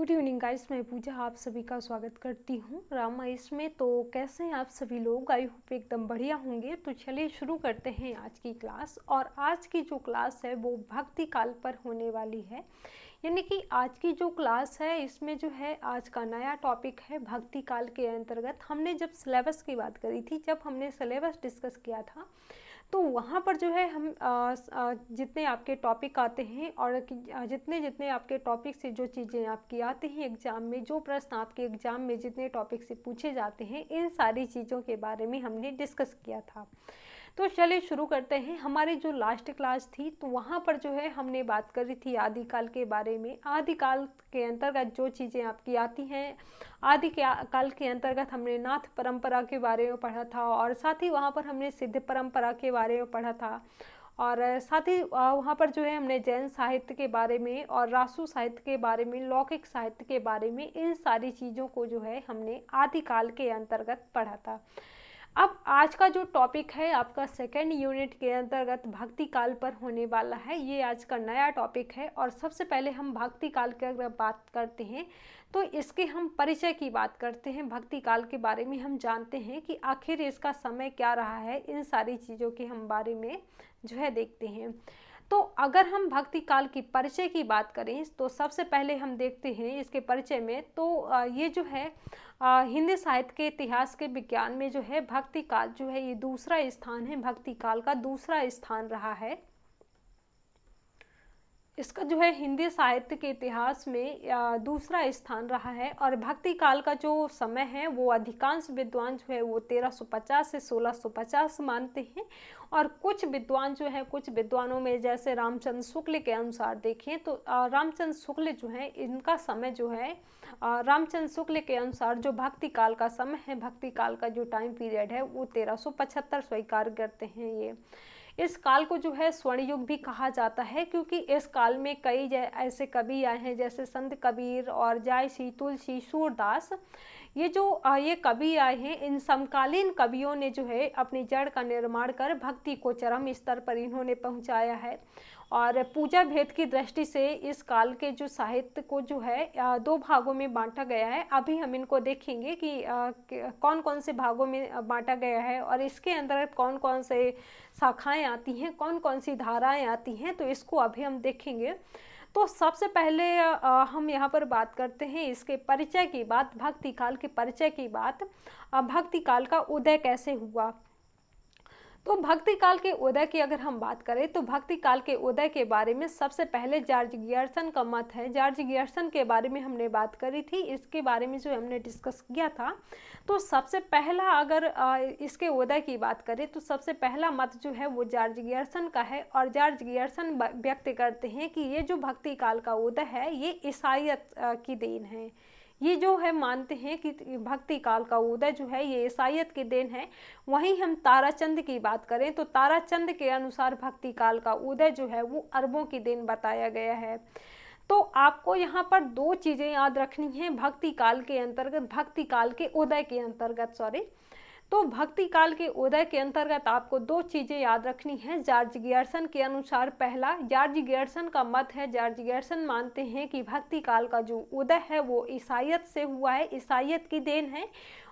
Good evening guys, मैं पूजा आप सभी का स्वागत करती हूँ रामा इसमें। तो कैसे हैं आप सभी लोग? आई होप एकदम बढ़िया होंगे। तो चलिए शुरू करते हैं आज की क्लास। और आज की जो क्लास है वो भक्ति काल पर होने वाली है। यानी कि आज की जो क्लास है इसमें जो है आज का नया टॉपिक है भक्ति काल के अंतर्गत। हमने जब सिलेबस की बात करी थी, जब हमने सिलेबस डिस्कस किया था, तो वहाँ पर जो है हम जितने आपके टॉपिक आते हैं और जितने जितने आपके टॉपिक से जो चीज़ें आपकी आती हैं एग्ज़ाम में, जो प्रश्न आपके एग्ज़ाम में जितने टॉपिक से पूछे जाते हैं, इन सारी चीज़ों के बारे में हमने डिस्कस किया था। तो चलिए शुरू करते हैं। हमारी जो लास्ट क्लास थी तो वहाँ पर जो है हमने बात करी थी आदिकाल के बारे में। आदिकाल के अंतर्गत जो चीज़ें आपकी आती हैं, काल के अंतर्गत हमने नाथ परंपरा के बारे में पढ़ा था, और साथ ही वहाँ पर हमने सिद्ध परंपरा के बारे में पढ़ा था, और साथ ही वहाँ पर जो है हमने जैन साहित्य के बारे में और रासु साहित्य के बारे में, लौकिक साहित्य के बारे में, इन सारी चीज़ों को जो है हमने आदिकाल के अंतर्गत पढ़ा था। अब आज का जो टॉपिक है आपका सेकेंड यूनिट के अंतर्गत भक्ति काल पर होने वाला है। ये आज का नया टॉपिक है। और सबसे पहले हम भक्ति काल की अगर बात करते हैं तो इसके हम परिचय की बात करते हैं। भक्ति काल के बारे में हम जानते हैं कि आखिर इसका समय क्या रहा है, इन सारी चीज़ों के हम बारे में जो है देखते हैं। तो अगर हम भक्ति काल की परिचय की बात करें तो सबसे पहले हम देखते हैं इसके परिचय में, तो ये जो है हिंदी साहित्य के इतिहास के विज्ञान में जो है भक्ति काल जो है ये दूसरा स्थान है, भक्ति काल का दूसरा स्थान रहा है। इसका जो है हिंदी साहित्य के इतिहास में दूसरा स्थान रहा है। और भक्ति काल का जो समय है वो अधिकांश विद्वान जो है वो 1350 से 1650 मानते हैं। और कुछ विद्वान जो है, कुछ विद्वानों में जैसे रामचंद्र शुक्ल के अनुसार देखें तो रामचंद्र शुक्ल जो है इनका समय जो है, रामचंद्र शुक्ल के अनुसार जो भक्ति काल का समय है, भक्ति काल का जो टाइम पीरियड है वो 1375 स्वीकार करते हैं। ये इस काल को जो है स्वर्ण युग भी कहा जाता है, क्योंकि इस काल में कई ऐसे कवि आए हैं जैसे संत कबीर और जायसी, तुलसी, सूरदास। ये कवि आए हैं, इन समकालीन कवियों ने जो है अपनी जड़ का निर्माण कर भक्ति को चरम स्तर पर इन्होंने पहुंचाया है। और पूजा भेद की दृष्टि से इस काल के जो साहित्य को जो है दो भागों में बांटा गया है। अभी हम इनको देखेंगे कि कौन कौन से भागों में बांटा गया है और इसके अंतर्गत कौन कौन से शाखाएं आती हैं, कौन कौन सी धाराएं आती हैं, तो इसको अभी हम देखेंगे। तो सबसे पहले हम यहाँ पर बात करते हैं इसके परिचय की बात, भक्ति काल के परिचय की बात। भक्ति काल का उदय कैसे हुआ? तो भक्ति काल के उदय की अगर हम बात करें तो भक्ति काल के उदय के बारे में सबसे पहले जॉर्ज गियर्सन का मत है। जॉर्ज गियर्सन के बारे में हमने बात करी थी, इसके बारे में जो हमने डिस्कस किया था। तो सबसे पहला अगर इसके उदय की बात करें तो सबसे पहला मत जो है वो जॉर्ज गियर्सन का है। और जॉर्ज गियर्सन व्यक्त करते हैं कि ये जो भक्ति काल का उदय है ये ईसाईयत की देन है। ये जो है मानते हैं कि भक्ति काल का उदय जो है ये ईसाईयत की देन है। वहीं हम ताराचंद की बात करें तो ताराचंद के अनुसार भक्ति काल का उदय जो है वो अरबों की देन बताया गया है। तो आपको यहाँ पर दो चीज़ें याद रखनी है भक्ति काल के अंतर्गत, भक्ति काल के उदय के अंतर्गत तो भक्ति काल के उदय के अंतर्गत आपको दो चीज़ें याद रखनी है। जॉर्ज गियर्सन के अनुसार पहला, जॉर्ज गियर्सन का मत है, जॉर्ज गियर्सन मानते हैं कि भक्ति काल का जो उदय है वो ईसाईयत से हुआ है, ईसाईयत की देन है।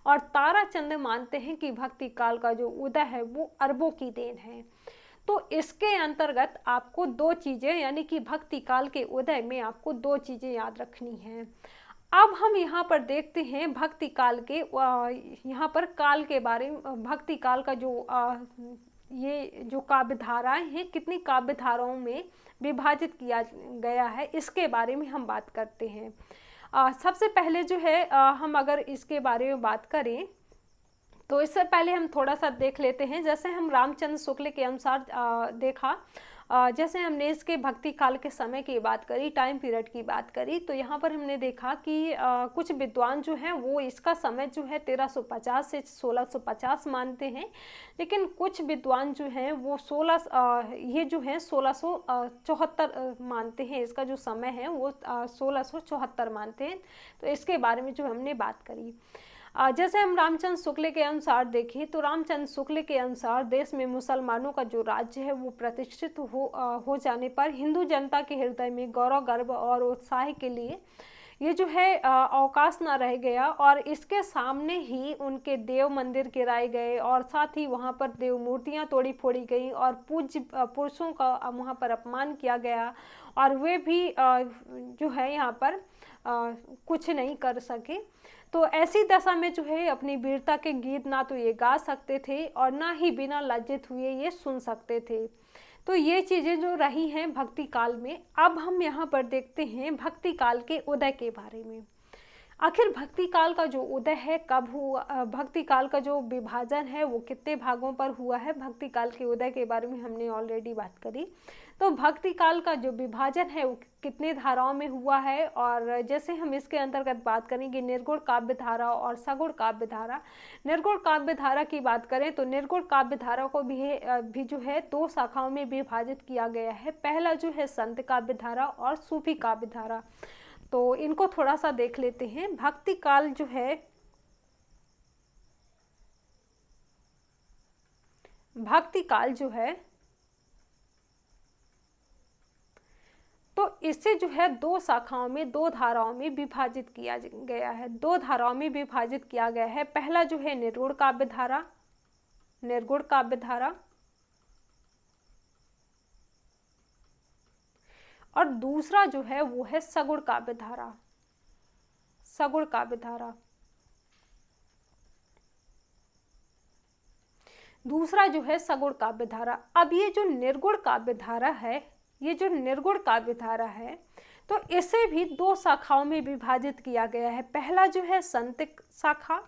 और ताराचंद मानते हैं कि भक्ति काल का जो उदय है वो अरबों की देन है। तो इसके अंतर्गत आपको दो चीज़ें, यानी कि भक्ति काल के उदय में आपको दो चीज़ें याद रखनी हैं। अब हम यहाँ पर देखते हैं भक्ति काल के यहाँ पर काल के बारे में, भक्ति काल का जो ये जो काव्य धाराएं हैं कितनी काव्य धाराओं में विभाजित किया गया है, इसके बारे में हम बात करते हैं। सबसे पहले जो है हम अगर इसके बारे में बात करें तो इससे पहले हम थोड़ा सा देख लेते हैं। जैसे हम रामचंद्र शुक्ल के अनुसार देखा, जैसे हमने इसके भक्ति काल के समय की बात करी, टाइम पीरियड की बात करी, तो यहाँ पर हमने देखा कि कुछ विद्वान जो हैं वो इसका समय जो है 1350 से 1650 मानते हैं। लेकिन कुछ विद्वान जो हैं वो ये जो है 1674 मानते हैं, इसका जो समय है वो 1674 मानते हैं। तो इसके बारे में जो हमने बात करी, जैसे हम रामचंद्र शुक्ल के अनुसार देखें तो रामचंद्र शुक्ल के अनुसार देश में मुसलमानों का जो राज्य है वो प्रतिष्ठित हो जाने पर हिंदू जनता के हृदय में गौरव, गर्व और उत्साह के लिए ये जो है अवकाश ना रह गया और इसके सामने ही उनके देव मंदिर गिराए गए और साथ ही वहाँ पर देव मूर्तियाँ तोड़ी फोड़ी गई और पूज्य पुरुषों का वहाँ पर अपमान किया गया और वे भी जो है यहाँ पर कुछ नहीं कर सके। तो ऐसी दशा में जो है अपनी वीरता के गीत ना तो ये गा सकते थे और ना ही बिना लज्जित हुए ये सुन सकते थे। तो ये चीज़ें जो रही हैं भक्ति काल में। अब हम यहाँ पर देखते हैं भक्ति काल के उदय के बारे में। आखिर भक्ति काल का जो उदय है कब हुआ, भक्ति काल का जो विभाजन है वो कितने भागों पर हुआ है, भक्ति काल के उदय के बारे में हमने ऑलरेडी बात करी। तो भक्ति काल का जो विभाजन है वो कितने धाराओं में हुआ है, और जैसे हम इसके अंतर्गत बात करेंगे निर्गुण काव्य धारा और सगुण काव्य धारा। निर्गुण काव्य धारा की बात करें तो निर्गुण काव्य धारा को भी जो है दो शाखाओं में विभाजित किया गया है। पहला जो है संत काव्य धारा और सूफी काव्य धारा। तो इनको थोड़ा सा देख लेते हैं। भक्ति काल जो है, भक्ति काल जो है तो इसे जो है दो शाखाओं में, दो धाराओं में विभाजित किया गया है। दो धाराओं में विभाजित किया गया है। पहला जो है निर्गुण काव्य धारा, निर्गुण काव्य धारा, और दूसरा जो है वो है सगुण काव्य धारा, सगुण काव्य धारा। दूसरा जो है सगुण काव्य धारा। अब ये जो निर्गुण काव्य धारा है, ये जो निर्गुण काव्य धारा है तो इसे भी दो शाखाओं में विभाजित किया गया है। पहला जो है संत शाखा,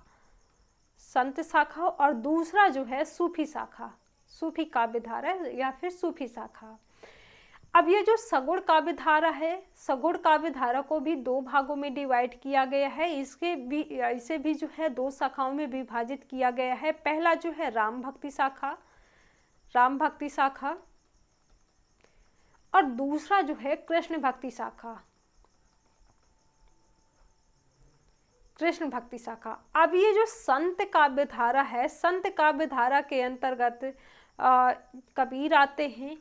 संत शाखा, और दूसरा जो है सूफी शाखा, सूफी काव्य धारा या फिर सूफी शाखा। अब ये जो सगुण काव्य धारा है, सगुण काव्य धारा को भी दो भागों में डिवाइड किया गया है। इसे भी जो है दो शाखाओं में विभाजित किया गया है। पहला जो है राम भक्ति शाखा, राम भक्ति शाखा, और दूसरा जो है कृष्ण भक्ति शाखा, कृष्ण भक्ति शाखा। अब ये जो संत काव्य धारा है, संत काव्य धारा के अंतर्गत कबीर आते हैं,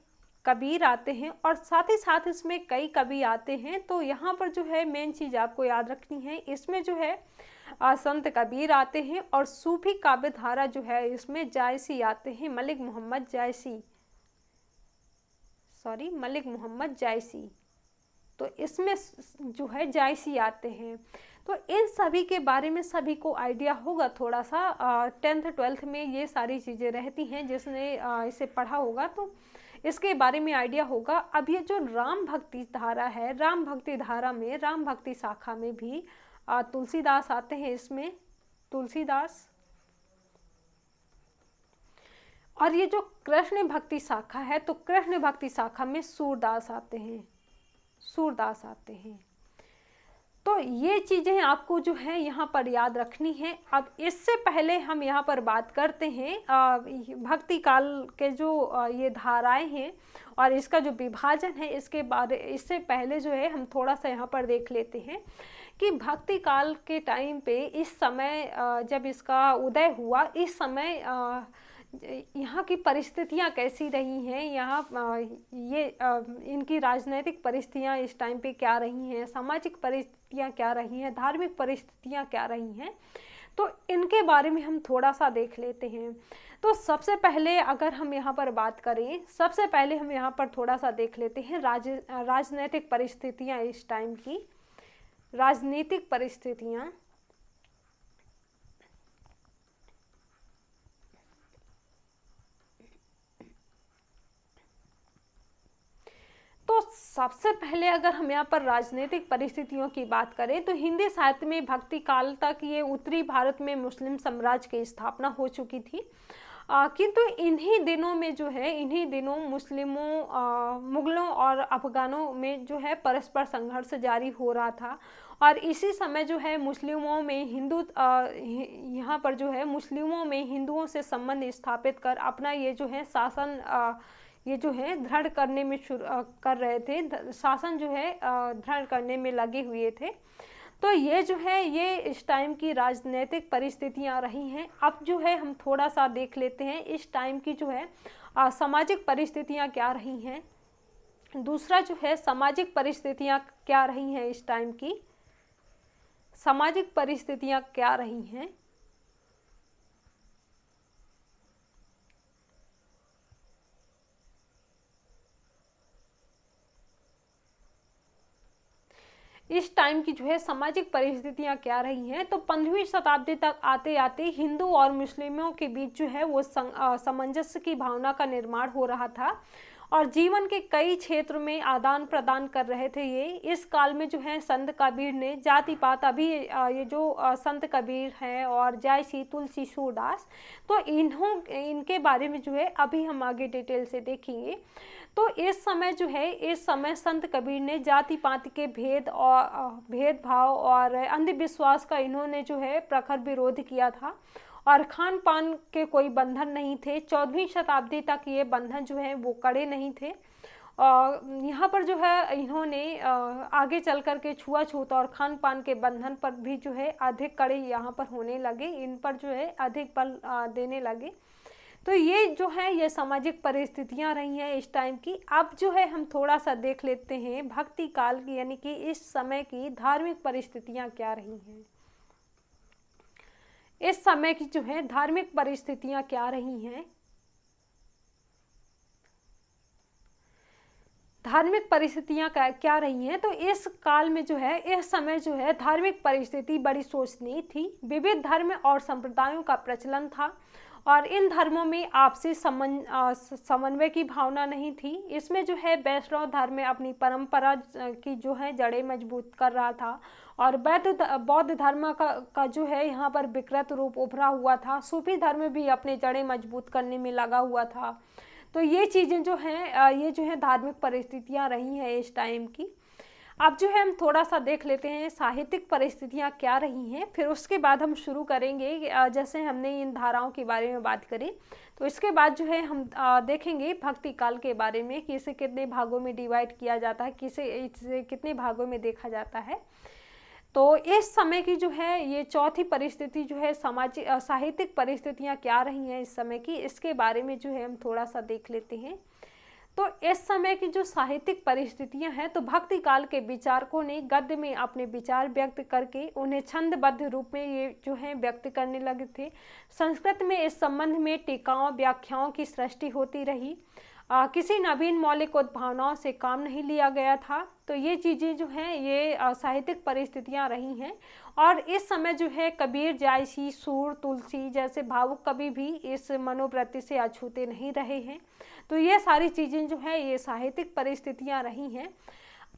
कबीर आते हैं और साथ ही साथ इसमें कई कवि आते हैं। तो यहाँ पर जो है मेन चीज़ आपको याद रखनी है, इसमें जो है संत कबीर आते हैं और सूफी काव्य धारा जो है इसमें जायसी आते हैं, मलिक मोहम्मद जायसी, सॉरी मलिक मोहम्मद जायसी। तो इसमें जो है जायसी आते हैं। तो इन सभी के बारे में सभी को आइडिया होगा थोड़ा सा, 10th 12th में ये सारी चीज़ें रहती हैं, जिसने इसे पढ़ा होगा तो इसके बारे में आइडिया होगा। अब ये जो राम भक्ति धारा है, राम भक्ति धारा में, राम भक्ति शाखा में भी तुलसीदास आते हैं, इसमें तुलसीदास। और ये जो कृष्ण भक्ति शाखा है तो कृष्ण भक्ति शाखा में सूरदास आते हैं, सूरदास आते हैं। तो ये चीज़ें आपको जो है यहाँ पर याद रखनी है। अब इससे पहले हम यहाँ पर बात करते हैं भक्ति काल के जो ये धाराएं हैं और इसका जो विभाजन है, इससे पहले जो है हम थोड़ा सा यहाँ पर देख लेते हैं कि भक्ति काल के टाइम पे, इस समय जब इसका उदय हुआ, इस समय यहाँ की परिस्थितियाँ कैसी रही हैं, यहाँ इनकी राजनीतिक परिस्थितियाँ इस टाइम पे क्या रही हैं, सामाजिक परिस्थितियाँ क्या रही हैं, धार्मिक परिस्थितियाँ क्या रही हैं, तो इनके बारे में हम थोड़ा सा देख लेते हैं। तो सबसे पहले अगर हम यहाँ पर बात करें, सबसे पहले हम यहाँ पर थोड़ा सा देख लेते हैं राजनीतिक परिस्थितियाँ, इस टाइम की राजनीतिक परिस्थितियाँ। तो सबसे पहले अगर हम यहाँ पर राजनीतिक परिस्थितियों की बात करें तो हिंदी साहित्य में भक्ति काल तक ये उत्तरी भारत में मुस्लिम साम्राज्य की स्थापना हो चुकी थी, किंतु इन्हीं दिनों में जो है, इन्हीं दिनों मुस्लिमों, मुगलों और अफगानों में जो है परस्पर संघर्ष जारी हो रहा था। और इसी समय जो है मुस्लिमों में यहाँ पर जो है मुस्लिमों में हिंदुओं से संबंध स्थापित कर अपना ये जो है शासन ये जो है दृढ़ करने में कर रहे थे, शासन जो है दृढ़ करने में लगे हुए थे। तो ये जो है ये इस टाइम की राजनीतिक परिस्थितियाँ रही हैं। अब जो है हम थोड़ा सा देख लेते हैं इस टाइम की जो है सामाजिक परिस्थितियाँ क्या रही हैं। दूसरा जो है सामाजिक परिस्थितियाँ क्या रही हैं इस टाइम की, सामाजिक परिस्थितियां क्या रही हैं। इस टाइम की जो है सामाजिक परिस्थितियां क्या रही हैं, तो 15वीं शताब्दी तक आते आते हिंदू और मुस्लिमों के बीच जो है वो सामंजस्य की भावना का निर्माण हो रहा था और जीवन के कई क्षेत्र में आदान प्रदान कर रहे थे। ये इस काल में जो है संत कबीर ने जाति पात, अभी ये जो संत कबीर हैं और जायसी, तुलसी, सूरदास, तो इनके बारे में जो है अभी हम आगे डिटेल से देखेंगे। तो इस समय जो है, इस समय संत कबीर ने जाति पात के भेदभाव और अंधविश्वास का इन्होंने जो है प्रखर विरोध किया था और खान पान के कोई बंधन नहीं थे। 14वीं शताब्दी तक ये बंधन जो है वो कड़े नहीं थे और यहाँ पर जो है इन्होंने आगे चल कर के छुआछूत और खान पान के बंधन पर भी जो है अधिक कड़े यहाँ पर होने लगे, इन पर जो है अधिक बल देने लगे। तो ये जो है ये सामाजिक परिस्थितियां रही हैं इस टाइम की। अब जो है हम थोड़ा सा देख लेते हैं भक्ति काल की, यानी कि इस समय की धार्मिक परिस्थितियां क्या रही हैं। इस समय की जो है धार्मिक परिस्थितियां क्या रही हैं। धार्मिक परिस्थितियां क्या रही हैं, तो इस काल में जो है, इस समय जो है धार्मिक परिस्थिति बड़ी शोचनीय थी। विविध धर्म और संप्रदायों का प्रचलन था और इन धर्मों में आपसी समन्वय की भावना नहीं थी। इसमें जो है वैष्णव धर्म अपनी परंपरा की जो है जड़ें मजबूत कर रहा था और बौद्ध धर्म का जो है यहाँ पर विकृत रूप उभरा हुआ था। सूफी धर्म भी अपने जड़ें मजबूत करने में लगा हुआ था। तो ये चीज़ें जो हैं, ये जो है धार्मिक परिस्थितियाँ रही हैं इस टाइम की। अब जो है हम थोड़ा सा देख लेते हैं साहित्यिक परिस्थितियाँ क्या रही हैं, फिर उसके बाद हम शुरू करेंगे। जैसे हमने इन धाराओं के बारे में बात करी, तो इसके बाद जो है हम देखेंगे भक्ति काल के बारे में कि इसे कितने भागों में डिवाइड किया जाता है, इसे कितने भागों में देखा जाता है। तो इस समय की जो है ये चौथी परिस्थिति जो है साहित्यिक परिस्थितियाँ क्या रही हैं इस समय की, इसके बारे में जो है हम थोड़ा सा देख लेते हैं। तो इस समय की जो साहित्यिक परिस्थितियां हैं, तो भक्ति काल के विचारकों ने गद्य में अपने विचार व्यक्त करके उन्हें छंदबद्ध रूप में ये जो है व्यक्त करने लगे थे। संस्कृत में इस संबंध में टीकाओं व्याख्याओं की सृष्टि होती रही। किसी नवीन मौलिक उद्भावनाओं से काम नहीं लिया गया था। तो ये चीज़ें जो हैं ये साहित्यिक परिस्थितियां रही हैं और इस समय जो है कबीर, जायसी, सूर, तुलसी जैसे भावुक कवि भी इस मनोवृत्ति से अछूते नहीं रहे हैं। तो ये सारी चीज़ें जो है ये साहित्यिक परिस्थितियां रही हैं।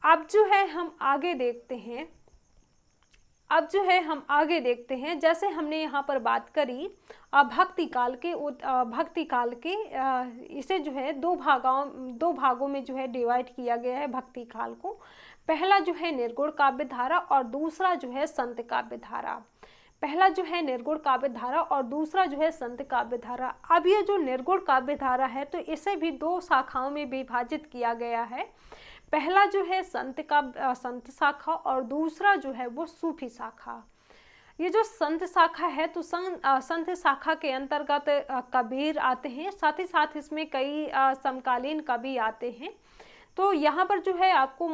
अब जो है हम आगे देखते हैं, जैसे हमने यहाँ पर बात करी भक्ति काल के इसे जो है दो भागों में जो है डिवाइड किया गया है भक्ति काल को। पहला जो है निर्गुण काव्य धारा और दूसरा जो है संत काव्य धारा। पहला जो है निर्गुण काव्य धारा और दूसरा जो है संत काव्य धारा। अब ये जो निर्गुण काव्य धारा है, तो इसे भी दो शाखाओं में विभाजित किया गया है। पहला जो है संत शाखा और दूसरा जो है वो सूफी शाखा। ये जो संत शाखा है, तो संत शाखा के अंतर्गत कबीर आते हैं, साथ ही साथ इसमें कई समकालीन कवि आते हैं। तो यहाँ पर जो है आपको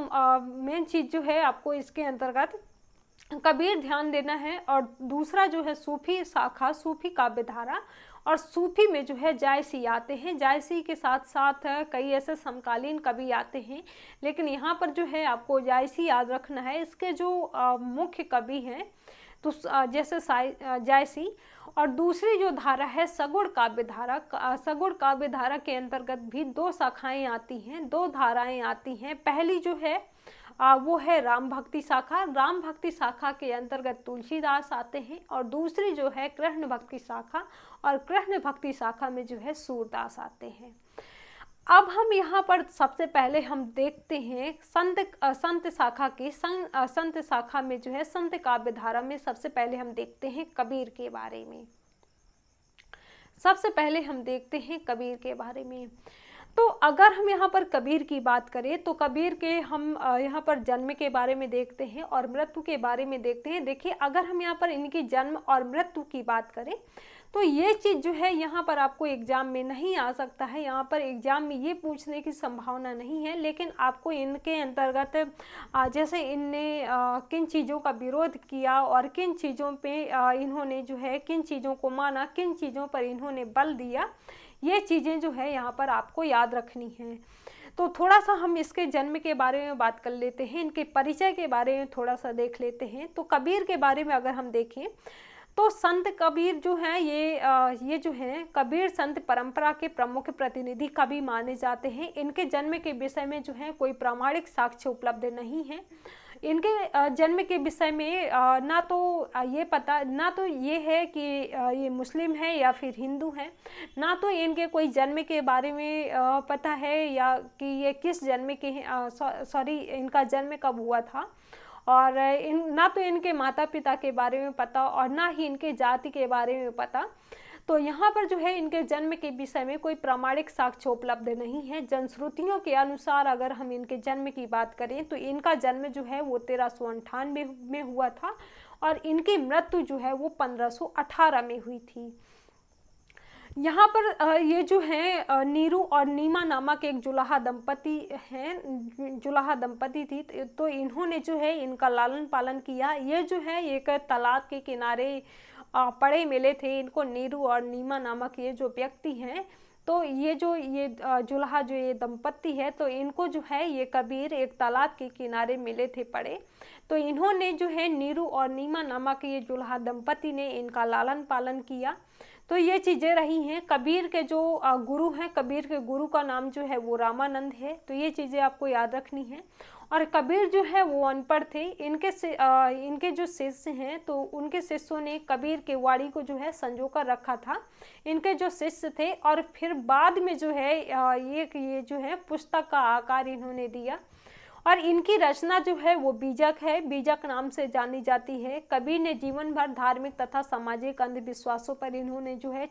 मेन चीज़ जो है आपको इसके अंतर्गत कबीर ध्यान देना है। और दूसरा जो है सूफी शाखा, सूफी काव्य धारा, और सूफी में जो है जायसी आते हैं। जायसी के साथ साथ कई ऐसे समकालीन कवि आते हैं, लेकिन यहाँ पर जो है आपको जायसी याद रखना है। इसके जो मुख्य कवि हैं, तो जैसे जायसी, और दूसरी जो धारा है सगुण काव्य धारा। सगुण काव्य धारा के अंतर्गत भी दो शाखाएं आती हैं, दो धाराएं आती हैं। पहली जो है वो है राम भक्ति शाखा। राम भक्ति शाखा के अंतर्गत तुलसीदास आते हैं और दूसरी जो है कृष्ण भक्ति शाखा, और कृष्ण भक्ति शाखा में जो है सूरदास आते हैं। अब हम यहाँ पर सबसे पहले हम देखते हैं संत शाखा की। संत शाखा में जो है संत काव्य धारा में सबसे पहले हम देखते हैं कबीर के बारे में। तो अगर हम यहाँ पर कबीर की बात करें तो कबीर के हम यहाँ पर जन्म के बारे में देखते हैं और मृत्यु के बारे में देखते हैं। देखिए, अगर हम यहाँ पर इनकी जन्म और मृत्यु की बात करें तो ये चीज़ जो है यहाँ पर आपको एग्जाम में नहीं आ सकता है। यहाँ पर एग्जाम में ये पूछने की संभावना नहीं है, लेकिन आपको इनके अंतर्गत जैसे इनने किन चीज़ों का विरोध किया और किन चीज़ों पे इन्होंने जो है किन चीज़ों को माना, किन चीज़ों पर इन्होंने बल दिया, ये चीज़ें जो है यहाँ पर आपको याद रखनी हैं। तो थोड़ा सा हम इसके जन्म के बारे में बात कर लेते हैं, इनके परिचय के बारे में थोड़ा सा देख लेते हैं। तो कबीर के बारे में अगर हम देखें तो संत कबीर जो हैं ये जो हैं कबीर संत परंपरा के प्रमुख प्रतिनिधि कवि माने जाते हैं। इनके जन्म के विषय में जो है कोई प्रामाणिक साक्ष्य उपलब्ध नहीं है। इनके जन्म के विषय में ना तो ये है कि ये मुस्लिम है या फिर हिंदू है, ना तो इनके कोई जन्म के बारे में पता है या कि ये किस जन्म के हैं, सॉरी इनका जन्म कब हुआ था, और ना तो इनके माता पिता के बारे में पता और ना ही इनके जाति के बारे में पता। तो यहाँ पर जो है इनके जन्म के विषय में कोई प्रामाणिक साक्ष्य उपलब्ध नहीं है। जनश्रुतियों के अनुसार अगर हम इनके जन्म की बात करें तो इनका जन्म जो है वो 1398 में हुआ था और इनकी मृत्यु जो है वो 1518 में हुई थी। यहाँ पर ये जो है नीरू और नीमा नामक एक जुलाहा दंपति हैं, जुलाहा दंपति थी। तो इन्होंने जो है इनका लालन पालन किया। ये जो है एक तालाब के किनारे पड़े मिले थे इनको नीरू और नीमा नामक ये जो व्यक्ति हैं। तो ये जुलाहा जो ये दंपति है तो इनको जो है ये कबीर एक तालाब के किनारे मिले थे पड़े। तो इन्होंने जो है नीरू और नीमा नामक ये जुलाहा दंपति ने इनका लालन पालन किया। तो ये चीज़ें रही हैं। कबीर के जो गुरु हैं, कबीर के गुरु का नाम जो है वो रामानंद है। तो ये चीज़ें आपको याद रखनी है। और कबीर जो है वो अनपढ़ थे। इनके जो शिष्य हैं तो उनके शिष्यों ने कबीर के वाणी को जो है संजो कर रखा था, इनके जो शिष्य थे। और फिर बाद में जो है ये जो है पुस्तक का आकार इन्होंने दिया और इनकी रचना जो है वो बीजक है, बीजक नाम से जानी जाती है। कबीर ने जीवन भर धार्मिक तथा सामाजिक अंधविश्वासों पर इन्होंने जो है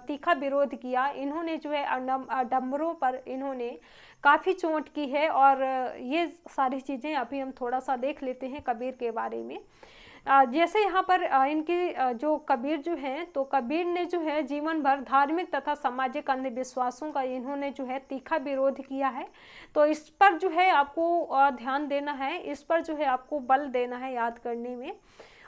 तीखा विरोध किया। इन्होंने जो है आडंबरों पर इन्होंने काफ़ी चोट की है। और ये सारी चीज़ें अभी हम थोड़ा सा देख लेते हैं कबीर के बारे में। जैसे यहाँ पर इनकी जो कबीर जो हैं तो कबीर ने जो है जीवन भर धार्मिक तथा सामाजिक अंधविश्वासों का इन्होंने जो है तीखा विरोध किया है। तो इस पर जो है आपको ध्यान देना है, इस पर जो है आपको बल देना है याद करने में।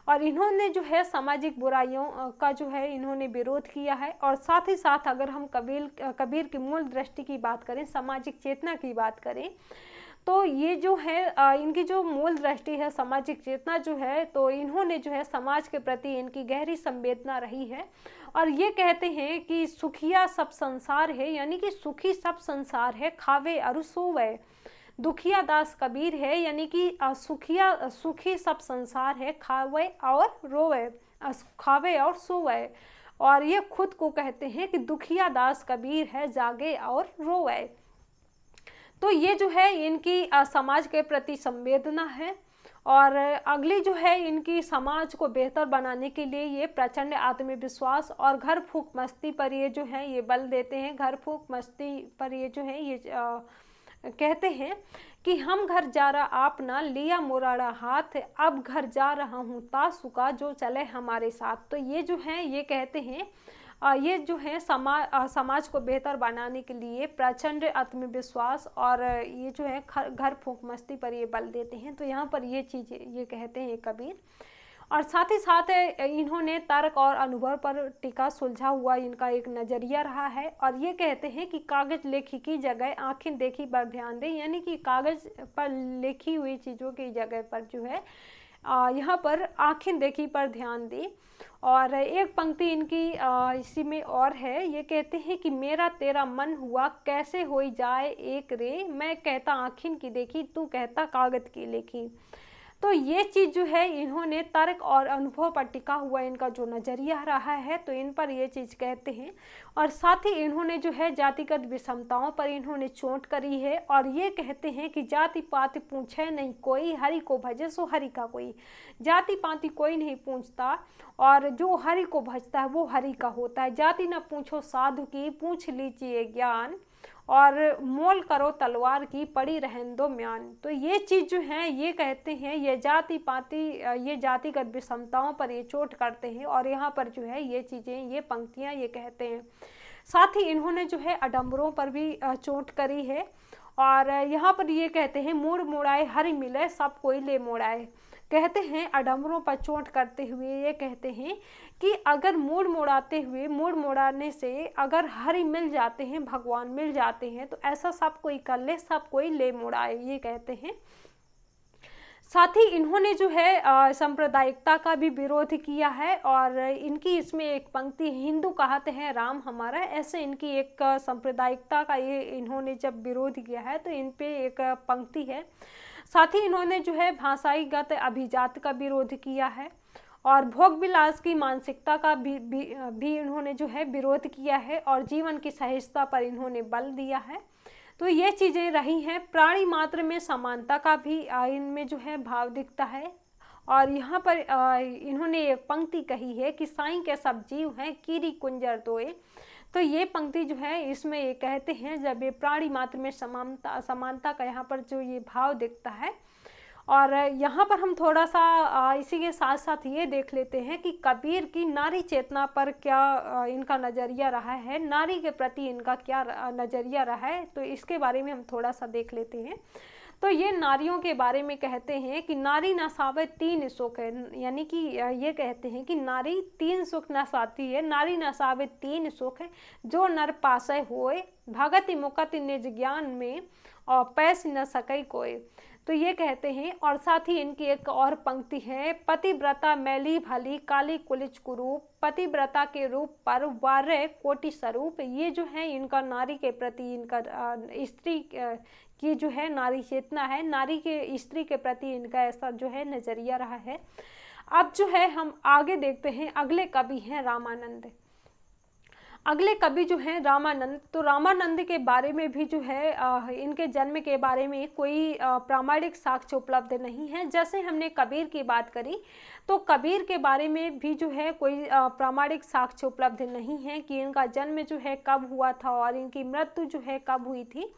और इन्होंने जो है सामाजिक बुराइयों का जो है इन्होंने विरोध किया है। और साथ ही साथ अगर हम कबीर की मूल दृष्टि की बात करें, सामाजिक चेतना की बात करें, तो ये जो है इनकी जो मूल दृष्टि है सामाजिक चेतना जो है, तो इन्होंने जो है समाज के प्रति इनकी गहरी संवेदना रही है। और ये कहते हैं कि सुखिया सब संसार है, यानी कि सुखी सब संसार है, खावे अरु सोवे। दुखिया दास कबीर है, यानी कि सुखी सब संसार है, खावे और रोवे, खावे और सोवे। और ये खुद को कहते हैं कि दुखिया दास कबीर है, जागे और रोवे। तो ये जो है इनकी समाज के प्रति संवेदना है। और अगली जो है इनकी समाज को बेहतर बनाने के लिए ये प्रचंड आत्मविश्वास और घर फूंक मस्ती पर ये जो है ये बल देते हैं। घर फूंक मस्ती पर ये जो है ये कहते हैं कि हम घर जा रहा आपना लिया मुराड़ा हाथ, अब घर जा रहा हूँ तासुका जो चले हमारे साथ। तो ये जो है ये कहते हैं ये जो है समाज को बेहतर बनाने के लिए प्रचंड आत्मविश्वास और ये जो है घर फूंक मस्ती पर ये बल देते हैं। तो यहाँ पर ये चीज़ ये कहते हैं कबीर। और साथ ही साथ इन्होंने तर्क और अनुभव पर टीका सुलझा हुआ इनका एक नज़रिया रहा है। और ये कहते हैं कि कागज लेखी की जगह आंखें देखी पर ध्यान दें, यानी कि कागज पर लिखी हुई चीज़ों की जगह पर जो है यहाँ पर आंखें देखी पर ध्यान दें। और एक पंक्ति इनकी इसी में और है, ये कहते हैं कि मेरा तेरा मन हुआ कैसे हो जाए एक रे, मैं कहता आँखिन की देखी तू कहता कागज की लिखी। तो ये चीज़ जो है इन्होंने तर्क और अनुभव पर टिका हुआ इनका जो नज़रिया रहा है, तो इन पर ये चीज़ कहते हैं। और साथ ही इन्होंने जो है जातिगत विषमताओं पर इन्होंने चोट करी है। और ये कहते हैं कि जाति पाति पूछे नहीं कोई, हरि को भजे सो हरि का कोई। जाति पाति कोई नहीं पूछता और जो हरि को भजता है वो हरि का होता है। जाति न पूछो साधु की, पूछ लीजिए ज्ञान, और मोल करो तलवार की पड़ी रहन दो म्यान। तो ये चीज़ जो है ये कहते हैं, ये जाति पाति ये जातिगत विषमताओं पर ये चोट करते हैं और यहाँ पर जो है ये चीज़ें, ये पंक्तियाँ ये कहते हैं। साथ ही इन्होंने जो है आडंबरों पर भी चोट करी है और यहाँ पर ये कहते हैं मूड़ मुड़ाए हरि मिले सब कोई ले मुड़ाए। कहते हैं आडंबरों पर चोट करते हुए ये कहते हैं कि अगर मूड मुड़ाते हुए, मूड मुड़ाने से अगर हरि मिल जाते हैं, भगवान मिल जाते हैं, तो ऐसा सब कोई कर ले, सब कोई ले मुड़ाए, ये कहते हैं। साथ ही इन्होंने जो है सांप्रदायिकता का भी विरोध किया है और इनकी इसमें एक पंक्ति, हिंदू कहते हैं राम हमारा, ऐसे इनकी एक सांप्रदायिकता का ये इन्होंने जब विरोध किया है तो इन पे एक पंक्ति है। साथ ही इन्होंने जो है भाषाईगत अभिजात का विरोध किया है और भोग विलास की मानसिकता का भी इन्होंने जो है विरोध किया है और जीवन की सहजता पर इन्होंने बल दिया है। तो ये चीज़ें रही हैं। प्राणी मात्र में समानता का भी इनमें जो है भाव दिखता है और यहाँ पर इन्होंने एक पंक्ति कही है कि साईं के सब जीव हैं कीरी कुंजर दोए। तो ये पंक्ति जो है इसमें ये कहते हैं जब ये प्राणी मात्र में समानता का यहाँ पर जो ये भाव दिखता है। और यहाँ पर हम थोड़ा सा इसी के साथ साथ ये देख लेते हैं कि कबीर की नारी चेतना पर क्या इनका नज़रिया रहा है, नारी के प्रति इनका क्या नज़रिया रहा है, तो इसके बारे में हम थोड़ा सा देख लेते हैं। तो ये नारियों के बारे में कहते हैं कि नारी नसावे तीन सुख है, यानी कि ये कहते हैं कि नारी तीन सुख नसाती है, नारी नसावे तीन सुख है, जो नर पासे होए भगति मुकति निज ज्ञान में और पैस न सके कोई। तो ये कहते हैं। और साथ ही इनकी एक और पंक्ति है, पतिव्रता मैली भली काली कुलिच कुरूप, पतिव्रता के रूप पर वार्य कोटि स्वरूप। ये जो है इनका नारी के प्रति, इनका स्त्री की जो है नारी चेतना है, नारी के स्त्री के प्रति इनका ऐसा जो है नज़रिया रहा है। अब जो है हम आगे देखते हैं, अगले कवि हैं रामानंद। अगले कवि जो हैं रामानंद। तो रामानंद के बारे में भी जो है इनके जन्म के बारे में कोई प्रामाणिक साक्ष्य उपलब्ध नहीं है। जैसे हमने कबीर की बात करी तो कबीर के बारे में भी जो है कोई प्रामाणिक साक्ष्य उपलब्ध नहीं है कि इनका जन्म जो है कब हुआ था और इनकी मृत्यु जो है कब हुई थी।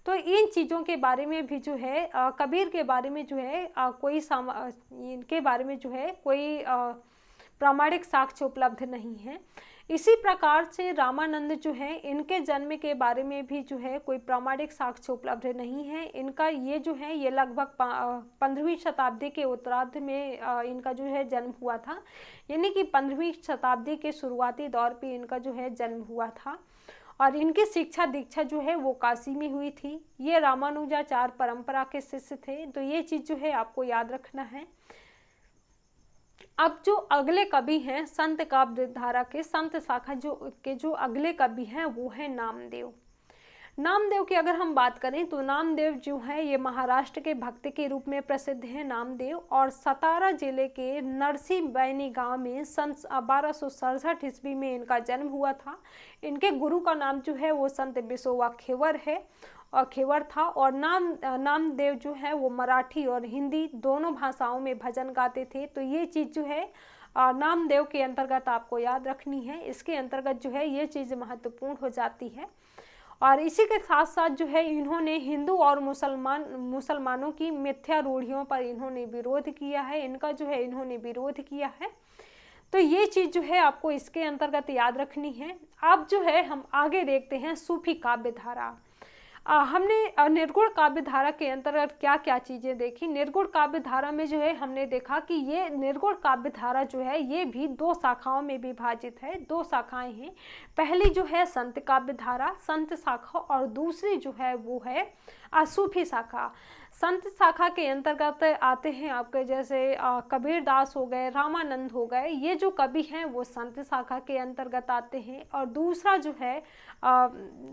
तो इन चीज़ों के बारे में भी जो है कबीर के बारे में जो है इनके बारे में जो है कोई प्रामाणिक साक्ष्य उपलब्ध नहीं है। इसी प्रकार से रामानंद जो है इनके जन्म के बारे में भी जो है कोई प्रामाणिक साक्ष्य उपलब्ध नहीं है। इनका ये जो है ये लगभग 15वीं शताब्दी के उत्तरार्ध में इनका जो है जन्म हुआ था, यानी कि 15वीं शताब्दी के शुरुआती दौर पे इनका जो है जन्म हुआ था। और इनकी शिक्षा दीक्षा जो है वो काशी में हुई थी। ये रामानुजाचार्य परंपरा के शिष्य थे, तो ये चीज़ जो है आपको याद रखना है। अब जो अगले कवि हैं संत काव्य धारा के, संत शाखा जो अगले कवि हैं वो है नामदेव। नामदेव की अगर हम बात करें तो नामदेव जो है ये महाराष्ट्र के भक्त के रूप में प्रसिद्ध है नामदेव, और सतारा जिले के नरसी बैनी गांव में सन 1267 ईस्वी में इनका जन्म हुआ था। इनके गुरु का नाम जो है वो संत बिसोवा खेवर है और खेवर था। और नामदेव जो है वो मराठी और हिंदी दोनों भाषाओं में भजन गाते थे। तो ये चीज़ जो है नामदेव के अंतर्गत आपको याद रखनी है। इसके अंतर्गत जो है ये चीज़ महत्वपूर्ण हो जाती है। और इसी के साथ साथ जो है इन्होंने हिंदू और मुसलमानों की मिथ्या रूढ़ियों पर इन्होंने विरोध किया है। इनका जो है इन्होंने विरोध किया है। तो ये चीज़ जो है आपको इसके अंतर्गत याद रखनी है। अब जो है हम आगे देखते हैं सूफी काव्य धारा। हमने निर्गुण काव्य धारा के अंतर्गत क्या क्या चीज़ें देखी। निर्गुण काव्य धारा में जो है हमने देखा कि ये निर्गुण काव्य धारा जो है ये भी दो शाखाओं में विभाजित है। दो शाखाएं हैं, पहली जो है संत काव्य धारा संत शाखा, और दूसरी जो है वो है सूफी शाखा। संत शाखा के अंतर्गत आते हैं आपके जैसे कबीर दास हो गए, रामानंद हो गए, ये जो कवि हैं वो संत शाखा के अंतर्गत आते हैं। और दूसरा जो है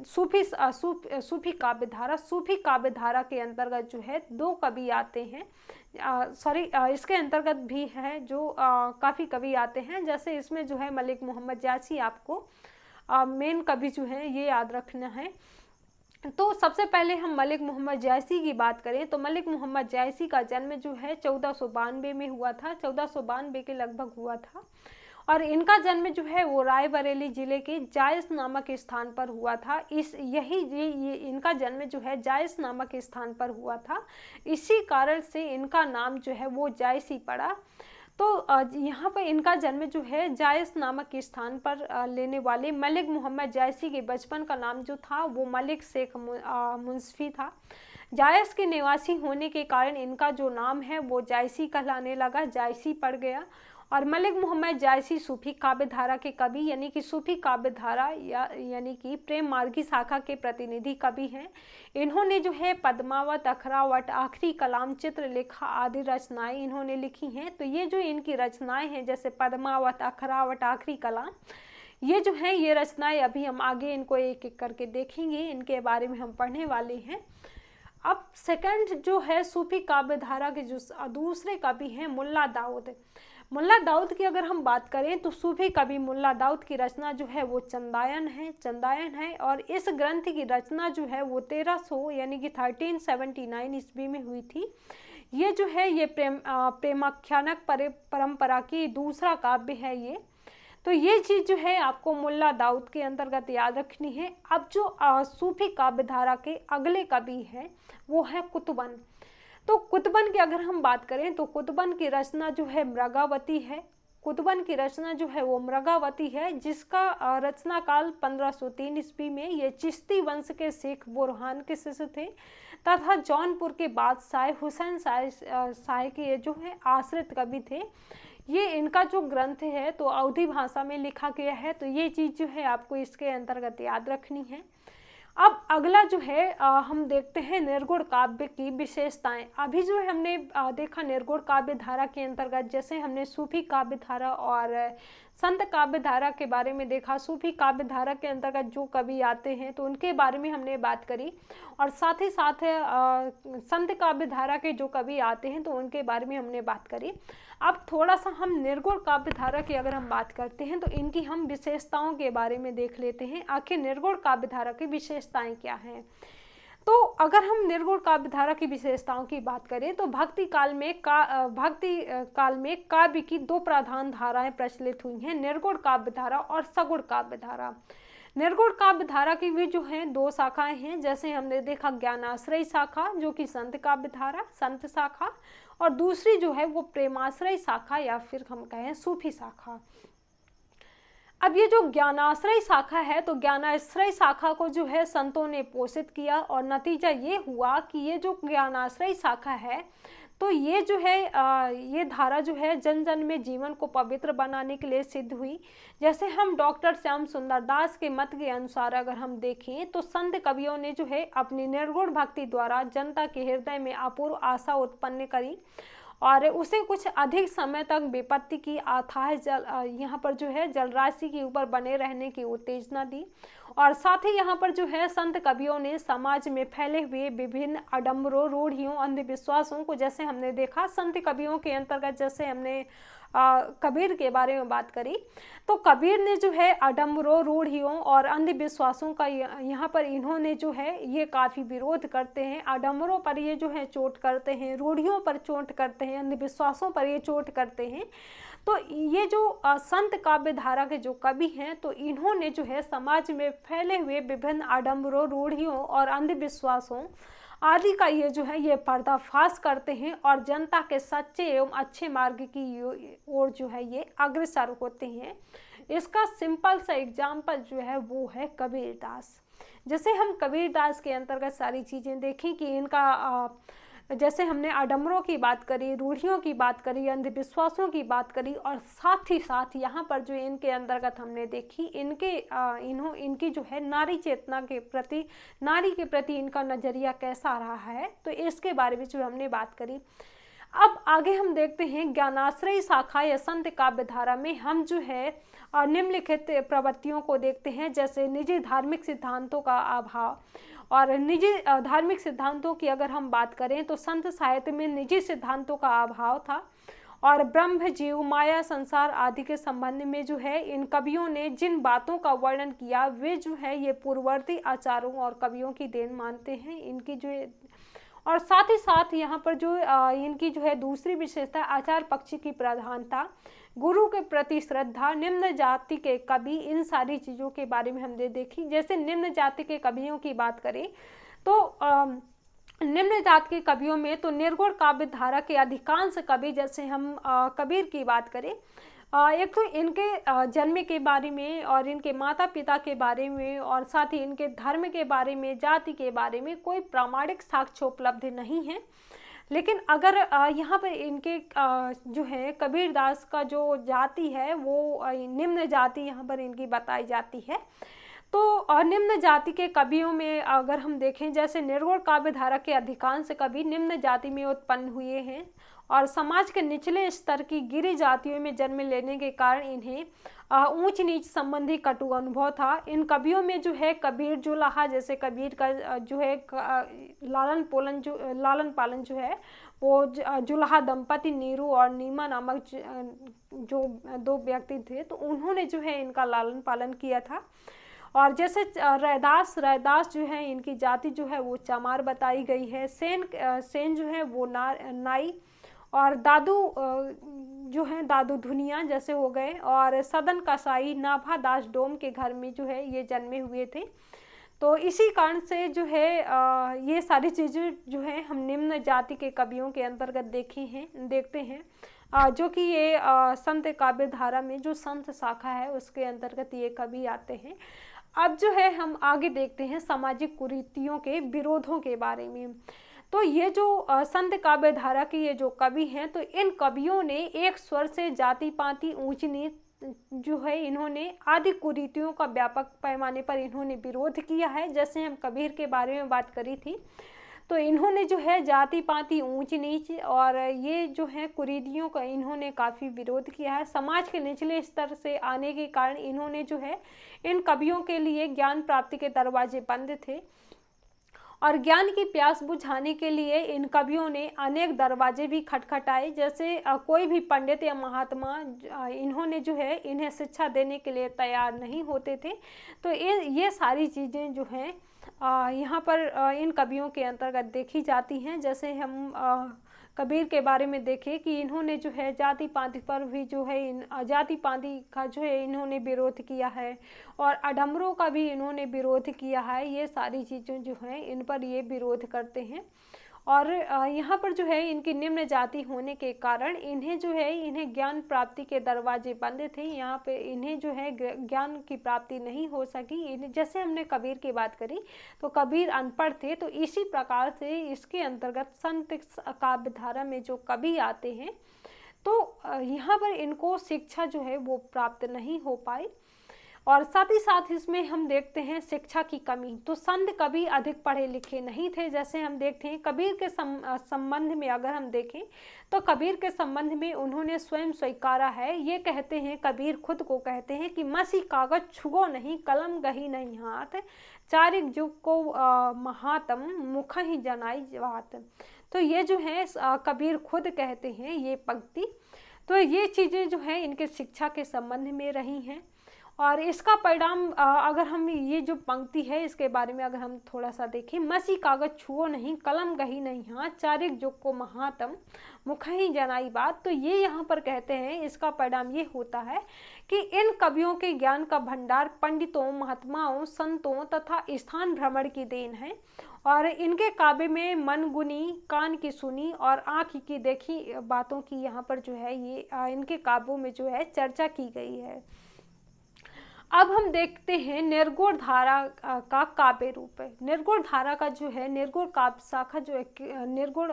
सूफी काव्य धारा, सूफी काव्य धारा के अंतर्गत जो है दो कवि आते हैं। इसके अंतर्गत भी है जो काफ़ी कवि आते हैं, जैसे इसमें जो है मलिक मोहम्मद जायसी, आपको मेन कवि जो है ये याद रखना है। तो सबसे पहले हम मलिक मोहम्मद जायसी की बात करें तो मलिक मोहम्मद जायसी का जन्म जो है 1492 में हुआ था, 1492 के लगभग हुआ था। और इनका जन्म जो है वो रायबरेली जिले के जायस नामक स्थान पर हुआ था। ये इनका जन्म जो है जायस नामक स्थान पर हुआ था, इसी कारण से इनका नाम जो है वो जायसी पड़ा। तो यहाँ पर इनका जन्म जो है जायस नामक स्थान पर लेने वाले मलिक मोहम्मद जायसी के बचपन का नाम जो था वो मलिक शेख मुंसफी था। जायस के निवासी होने के कारण इनका जो नाम है वो जायसी कहलाने लगा, जायसी पड़ गया। और मलिक मोहम्मद जायसी सूफी काव्य धारा के कवि यानी कि सूफी काव्य धारा यानी कि प्रेम मार्गी शाखा के प्रतिनिधि कवि हैं। इन्होंने जो है पद्मावत, अखरावट, आखिरी कलाम, चित्रलेखा आदि रचनाएं इन्होंने लिखी हैं। तो ये जो इनकी रचनाएं हैं जैसे पद्मावत, अखरावट, आखिरी कलाम, ये जो है ये रचनाएं अभी हम आगे इनको एक एक करके देखेंगे, इनके बारे में हम पढ़ने वाले हैं। अब सेकंड जो है सूफी काव्य धारा के जो दूसरे कवि हैं मुल्ला दाऊद। मुल्ला दाऊद की अगर हम बात करें तो सूफी कवि मुल्ला दाऊद की रचना जो है वो चंदायन है। और इस ग्रंथ की रचना जो है वो 1300 यानी कि 1379 ईस्वी में हुई थी। ये जो है ये प्रेमाख्यानक परंपरा की दूसरा काव्य है ये। तो ये चीज़ जो है आपको मुल्ला दाऊद के अंतर्गत याद रखनी है। अब जो सूफी काव्य धारा के अगले कवि हैं वो है कुतुबन। तो कुतुबन की अगर हम बात करें तो कुतुबन की रचना जो है मृगावती है। कुतुबन की रचना जो है वो मृगावती है, जिसका रचना काल 1503 ईस्वी में। ये चिश्ती वंश के शेख बुरहान के शिष्य थे तथा जौनपुर के बादशाह हुसैन शाह के जो है आश्रित कवि थे। ये इनका जो ग्रंथ है तो अवधी भाषा में लिखा गया है। तो ये चीज़ जो है आपको इसके अंतर्गत याद रखनी है। अब अगला जो है हम देखते हैं निर्गुण काव्य की विशेषताएं। अभी जो है हमने देखा निर्गुण काव्य धारा के अंतर्गत, जैसे हमने सूफी काव्य धारा और संत काव्य धारा के बारे में देखा। सूफी काव्य धारा के अंतर्गत जो कवि आते हैं तो उनके बारे में हमने बात करी, और साथ ही साथ संत काव्य धारा के जो कवि आते हैं तो उनके बारे में हमने बात करी। अब थोड़ा सा हम निर्गुण काव्य धारा की अगर हम बात करते हैं तो इनकी हम विशेषताओं के बारे में देख लेते हैं, आखिर निर्गुण काव्य धारा की विशेषताएं क्या हैं। तो अगर हम निर्गुण काव्य धारा की विशेषताओं की बात करें तो भक्ति काल में काव्य की दो प्रधान धाराएं प्रचलित हुई हैं, निर्गुण काव्य धारा और सगुण काव्य धारा। निर्गुण काव्य धारा की भी जो है दो शाखाएं हैं, जैसे हमने देखा ज्ञानाश्रय शाखा जो कि संत काव्य धारा संत शाखा, और दूसरी जो है वो प्रेमाश्रय शाखा या फिर हम कहें सूफी शाखा। अब ये जो ज्ञानाश्रय शाखा है तो ज्ञानाश्रय शाखा को जो है संतों ने पोषित किया, और नतीजा ये हुआ कि ये जो ज्ञानाश्रय शाखा है तो ये जो है ये धारा जो है जन जन में जीवन को पवित्र बनाने के लिए सिद्ध हुई। जैसे हम डॉक्टर श्याम सुंदर दास के मत के अनुसार अगर हम देखें तो संत कवियों ने जो है अपनी निर्गुण भक्ति द्वारा जनता के हृदय में अपूर्व आशा उत्पन्न करी, और उसे कुछ अधिक समय तक विपत्ति की अथाह यहाँ पर जो है जलराशि के ऊपर बने रहने की उत्तेजना दी। और साथ ही यहाँ पर जो है संत कवियों ने समाज में फैले हुए विभिन्न आडंबरों, रूढ़ियों, अंधविश्वासों को, जैसे हमने देखा संत कवियों के अंतर्गत जैसे हमने कबीर के बारे में बात करी, तो कबीर ने जो है आडंबरों, रूढ़ियों और अंधविश्वासों का यहाँ पर इन्होंने जो है ये काफ़ी विरोध करते हैं। आडंबरों पर ये जो है चोट करते हैं, रूढ़ियों पर चोट करते हैं, अंधविश्वासों पर ये चोट करते हैं। तो ये जो संत काव्य धारा के जो कवि हैं तो इन्होंने जो है समाज में फैले हुए विभिन्न आडंबरों, रूढ़ियों और अंधविश्वासों आदि का ये जो है ये पर्दाफाश करते हैं और जनता के सच्चे एवं अच्छे मार्ग की ओर जो है ये अग्रसर होते हैं। इसका सिंपल सा एग्जाम्पल जो है वो है कबीरदास। जैसे हम कबीरदास के अंतर्गत सारी चीज़ें देखें कि इनका जैसे हमने आडंबरों की बात करी, रूढ़ियों की बात करी, अंधविश्वासों की बात करी, और साथ ही साथ यहाँ पर जो इनके अंतर्गत हमने देखी इनकी जो है नारी चेतना के प्रति, नारी के प्रति इनका नज़रिया कैसा रहा है, तो इसके बारे में जो हमने बात करी। अब आगे हम देखते हैं ज्ञानाश्रय शाखा या संत काव्य धारा में हम जो है निम्नलिखित प्रवृत्तियों को देखते हैं, जैसे निजी धार्मिक सिद्धांतों का अभाव। और निजी धार्मिक सिद्धांतों की अगर हम बात करें तो संत साहित्य में निजी सिद्धांतों का अभाव था, और ब्रह्म, जीव, माया, संसार आदि के संबंध में जो है इन कवियों ने जिन बातों का वर्णन किया वे जो है ये पूर्ववर्ती आचारों और कवियों की देन मानते हैं इनकी जो। और साथ ही साथ यहाँ पर जो इनकी जो है दूसरी विशेषता आचार पक्षी की प्रधानता, गुरु के प्रति श्रद्धा, निम्न जाति के कवि, इन सारी चीज़ों के बारे में हमने देखी। जैसे निम्न जाति के कवियों की बात करें तो निम्न जाति के कवियों में तो निर्गुण काव्य धारा के अधिकांश कवि, जैसे हम कबीर की बात करें, एक तो इनके जन्म के बारे में और इनके माता पिता के बारे में और साथ ही इनके धर्म के बारे में, जाति के बारे में कोई प्रामाणिक साक्ष्य उपलब्ध नहीं है। लेकिन अगर यहाँ पर इनके जो है कबीरदास का जो जाति है वो निम्न जाति यहाँ पर इनकी बताई जाती है। तो निम्न जाति के कवियों में अगर हम देखें, जैसे निर्गुण काव्य धारा के अधिकांश कवि निम्न जाति में उत्पन्न हुए हैं और समाज के निचले स्तर की गिरी जातियों में जन्म लेने के कारण इन्हें ऊंच नीच संबंधी कटु अनुभव था। इन कवियों में जो है कबीर जुलाहा, जैसे कबीर का जो है लालन पालन जो है वो जुलाहा दंपति नीरू और नीमा नामक जो दो व्यक्ति थे, तो उन्होंने जो है इनका लालन पालन किया था। और जैसे रैदास जो है इनकी जाति जो है वो चमार बताई गई है। सेन जो है वो नाई, और दादू जो है दादू धुनिया जैसे हो गए, और सदन कसाई नाभा दास डोम के घर में जो है ये जन्मे हुए थे। तो इसी कारण से जो है ये सारी चीज़ें जो है हम निम्न जाति के कवियों के अंतर्गत देखते हैं, जो कि ये संत काव्य धारा में जो संत शाखा है उसके अंतर्गत ये कवि आते हैं। अब जो है हम आगे देखते हैं सामाजिक कुरीतियों के विरोधों के बारे में। तो ये जो संत काव्य धारा के ये जो कवि हैं, तो इन कवियों ने एक स्वर से जाति पाति ऊंच नीच जो है इन्होंने आदि कुरीतियों का व्यापक पैमाने पर इन्होंने विरोध किया है। जैसे हम कबीर के बारे में बात करी थी, तो इन्होंने जो है जाति पाति ऊंच नीच और ये जो है कुरीतियों का इन्होंने काफ़ी विरोध किया है। समाज के निचले स्तर से आने के कारण इन्होंने जो है इन कवियों के लिए ज्ञान प्राप्ति के दरवाजे बंद थे और ज्ञान की प्यास बुझाने के लिए इन कवियों ने अनेक दरवाजे भी खटखटाए। जैसे कोई भी पंडित या महात्मा इन्होंने जो है इन्हें शिक्षा देने के लिए तैयार नहीं होते थे। तो ये सारी चीज़ें जो हैं यहाँ पर इन कवियों के अंतर्गत देखी जाती हैं। जैसे हम कबीर के बारे में देखें कि इन्होंने जो है जाति पाति पर भी जो है जाति पाति का जो है इन्होंने विरोध किया है और आडम्बरों का भी इन्होंने विरोध किया है। ये सारी चीज़ें जो हैं इन पर ये विरोध करते हैं। और यहाँ पर जो है इनकी निम्न जाति होने के कारण इन्हें जो है इन्हें ज्ञान प्राप्ति के दरवाजे बंद थे। यहाँ पे इन्हें जो है ज्ञान की प्राप्ति नहीं हो सकी। जैसे हमने कबीर की बात करी तो कबीर अनपढ़ थे, तो इसी प्रकार से इसके अंतर्गत संत काव्य धारा में जो कवि आते हैं तो यहाँ पर इनको शिक्षा जो है वो प्राप्त नहीं हो पाई। और साथ ही साथ इसमें हम देखते हैं शिक्षा की कमी। तो संत कवि अधिक पढ़े लिखे नहीं थे। जैसे हम देखते हैं कबीर के संबंध में अगर हम देखें तो कबीर के संबंध में उन्होंने स्वयं स्वीकारा है। ये कहते हैं, कबीर खुद को कहते हैं कि मसी कागज छुओ नहीं, कलम गही नहीं हाथ, चारिक जुग को महातम मुख ही जनाई बात। तो ये जो है कबीर खुद कहते हैं ये पंक्ति। तो ये चीज़ें जो है इनके शिक्षा के संबंध में रही हैं। और इसका परिणाम अगर हम ये जो पंक्ति है इसके बारे में अगर हम थोड़ा सा देखें, मसी कागज छुओ नहीं, कलम गही नहीं हाथ, चारिक जुग को महातम मुख ही जनाई बात। तो ये यहाँ पर कहते हैं इसका परिणाम ये होता है कि इन कवियों के ज्ञान का भंडार पंडितों, महात्माओं, संतों तथा स्थान भ्रमण की देन है। और इनके काव्य में मन गुनी, कान की सुनी और आँख की देखी बातों की यहाँ पर जो है ये इनके काव्यों में जो है चर्चा की गई है। अब हम देखते हैं निर्गुण धारा का काव्य रूप है। निर्गुण धारा का जो है निर्गुण काव्य शाखा जो है, निर्गुण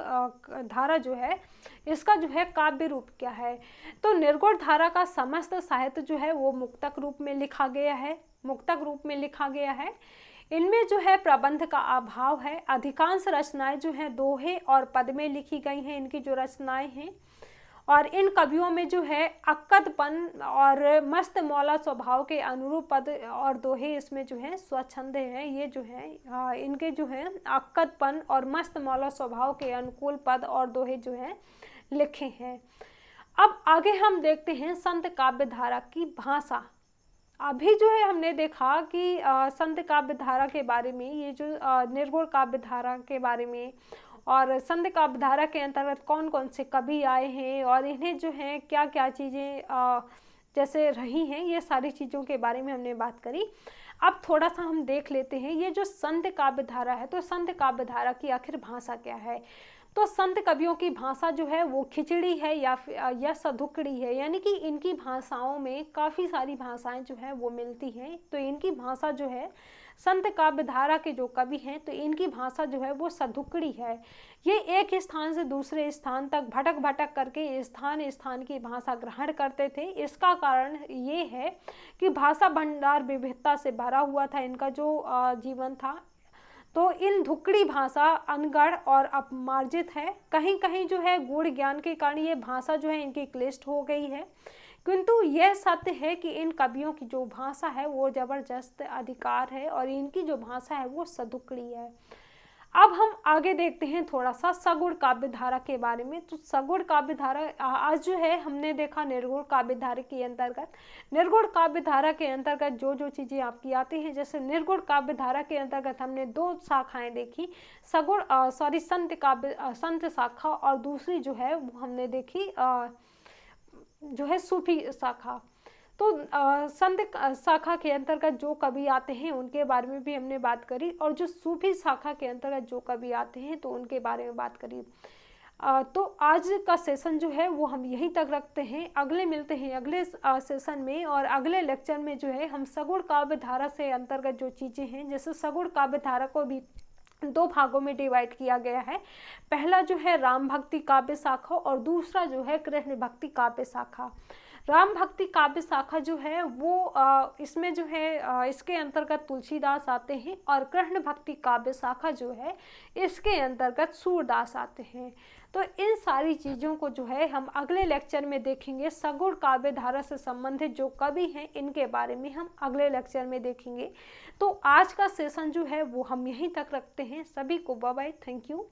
धारा जो है इसका जो है काव्य रूप क्या है। तो निर्गुण धारा का समस्त साहित्य जो है वो मुक्तक रूप में लिखा गया है। इनमें जो है प्रबंध का अभाव है। अधिकांश रचनाएं जो हैं दोहे और पद में लिखी गई हैं, इनकी जो रचनाएं हैं। और इन कवियों में जो है अक्कदपन और मस्त मौला स्वभाव के अनुरूप पद और दोहे इसमें जो है स्वच्छंद हैं। ये जो है इनके जो है अक्कदपन और मस्त मौला स्वभाव के अनुकूल पद और दोहे जो है लिखे हैं। अब आगे हम देखते हैं संत काव्य धारा की भाषा। अभी जो है हमने देखा कि संत काव्य धारा के बारे में, ये जो निर्गुण काव्य धारा के बारे में और संत काव्यधारा के अंतर्गत कौन कौन से कवि आए हैं और इन्हें जो है क्या क्या चीज़ें जैसे रही हैं, ये सारी चीज़ों के बारे में हमने बात करी। अब थोड़ा सा हम देख लेते हैं ये जो संत काव्यधारा है, तो संत काव्यधारा की आखिर भाषा क्या है। तो संत कवियों की भाषा जो है वो खिचड़ी है या सधुकड़ी है, यानी कि इनकी भाषाओं में काफ़ी सारी भाषाएं जो है वो मिलती हैं। तो इनकी भाषा जो है, संत काव्यधारा के जो कवि हैं तो इनकी भाषा जो है वो सधुकड़ी है। ये एक स्थान से दूसरे स्थान तक भटक भटक करके स्थान स्थान की भाषा ग्रहण करते थे। इसका कारण ये है कि भाषा भंडार विविधता से भरा हुआ था इनका जो जीवन था। तो इन धुकड़ी भाषा अनगढ़ और अपमार्जित है। कहीं कहीं जो है गूढ़ ज्ञान के कारण ये भाषा जो है इनकी क्लिष्ट हो गई है, किंतु यह सत्य है कि इन कवियों की जो भाषा है वो जबरदस्त अधिकार है और इनकी जो भाषा है वो सधुकड़ी है। अब हम आगे देखते हैं थोड़ा सा सगुण काव्यधारा के बारे में। तो सगुण काव्यधारा आज जो है हमने देखा निर्गुण काव्यधारा के अंतर्गत। निर्गुण काव्यधारा के अंतर्गत जो जो चीज़ें आपकी आती हैं, जैसे निर्गुण काव्यधारा के अंतर्गत हमने दो शाखाएं देखी, संत शाखा और दूसरी जो है वो हमने देखी जो है सूफी शाखा। तो संत शाखा के अंतर्गत जो कवि आते हैं उनके बारे में भी हमने बात करी, और जो सूफी शाखा के अंतर्गत जो कवि आते हैं तो उनके बारे में बात करी। तो आज का सेशन जो है वो हम यहीं तक रखते हैं। अगले मिलते हैं अगले सेशन में, और अगले लेक्चर में जो है हम सगुण काव्यधारा से अंतर्गत जो चीज़ें हैं, जैसे सगुण काव्यधारा को भी दो भागों में डिवाइड किया गया है। पहला जो है राम भक्ति काव्य शाखा और दूसरा जो है कृष्ण भक्ति काव्य शाखा। राम भक्ति काव्य शाखा जो है वो इसमें जो है इसके अंतर्गत तुलसीदास आते हैं, और कृष्ण भक्ति काव्य शाखा जो है इसके अंतर्गत सूरदास आते हैं। तो इन सारी चीज़ों को जो है हम अगले लेक्चर में देखेंगे। सगुण काव्यधारा से संबंधित जो कवि हैं इनके बारे में हम अगले लेक्चर में देखेंगे। तो आज का सेशन जो है वो हम यहीं तक रखते हैं। सभी को बाय बाय, थैंक यू।